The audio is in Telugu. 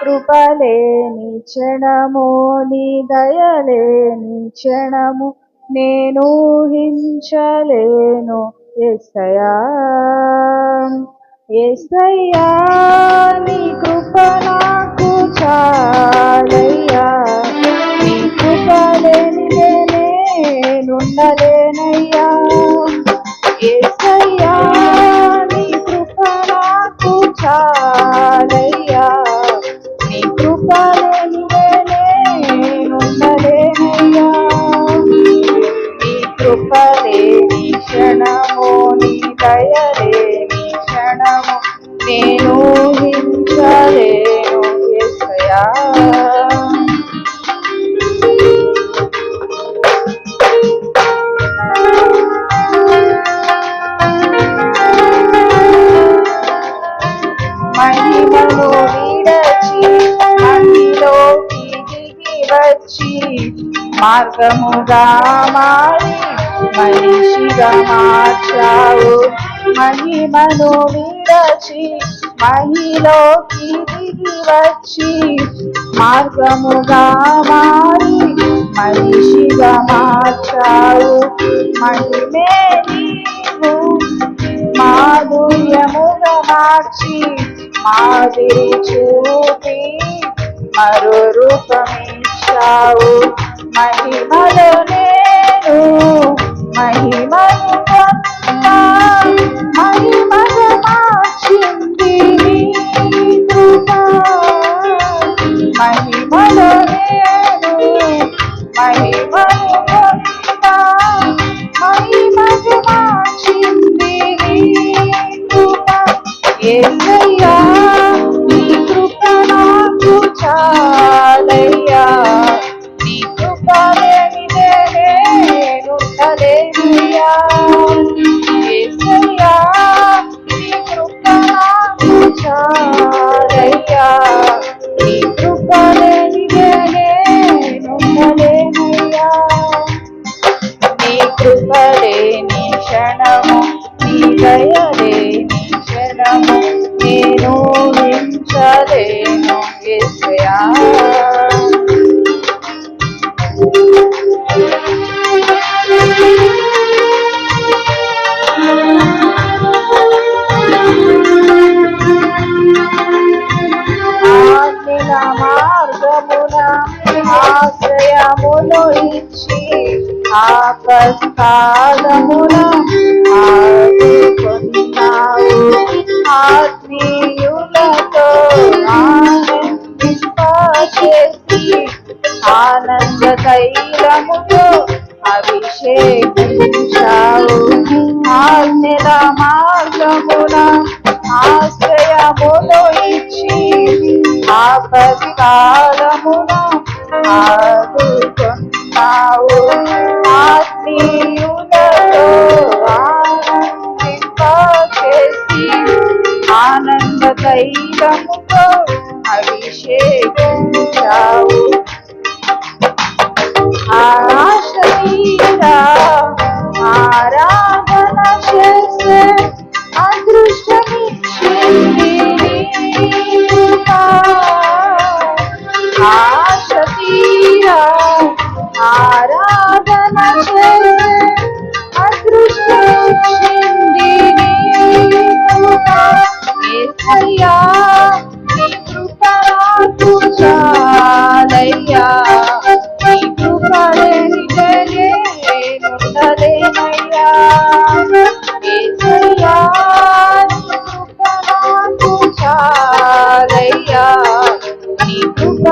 కృపలేని క్షణము నీ దయలేని క్షణము నేను ఊహించలేను యేసయ్యా యేసయ్యా నీ కృప నాకు చాలయ్యా నీ కృప లేనిదే నేనుండలేనయ్యా యేసయ్యా నీ కృప నాకు చాలయ్యా నీ కృప లేనిదే నేనుండలేనయ్యా నీ కృప లేని క్షణము నీ దయ లేని క్షణము నేను ఊహించలేను యేసయ్యా మహిమను విడచి మహిలోకి దిగి వచ్చి మార్గముగా మారి మనిషిగా మార్చావు మహిమను విడచి మహిలోకి దిగి వచ్చి మార్గముగా మారి మనిషిగా మార్చావు మహిమే నీవు మాధుర్యముగా మార్చి మాదిరి చూపి మరో రూపమిచ్చావు మహిమలో నేను మహిమను పొందా మహిమగా మార్చింది నీ కృప మహిమలో నేను మహిమను పొందా మహిమగా మార్చింది నీ కృప యేసయ్యా నీ కృప నాకు చాలయ్యా నీ కృప లేనిదే నేనుండలేనయ్యా యేసయ్యా నీ కృప నాకు చాలయ్యా నీ కృప లేనిదే నేనుండలేనయ్యా నీ కృప లేని క్షణము నీ దయ లేని క్షణము నేను ఊహించలేను యేసయ్యా ఆజ్ఞల మార్గమున ఆశ్రయమును ఇచ్చి ఆపత్కాలమున ఆదుకొన్నావు ఆత్మీయులతో ఆనందింపచేసి ఆనంద తైలముతో అభిషేకించావు ఆజ్ఞల మార్గమున ఆశ్రయమును ఇచ్చి ఆపత్కాలమున ఆదుకొన్నావు ఆత్మీయులతో ఆనందింపచేసి ఆనంద తైలముతో అభిషేకించావు ఆశీరా ఆరాధన చేసే అదృష్టమిచ్చింది ఆశీరా ఆరాధన చేసే అదృష్టమిచ్చింది యేసయ్యా నీ కృప నాకు చాలయ్యా నీ కృప లేనిదే నేనుండలేనయ్యా యేసయ్యా నీ కృప నాకు చాలయ్యా నీ కృప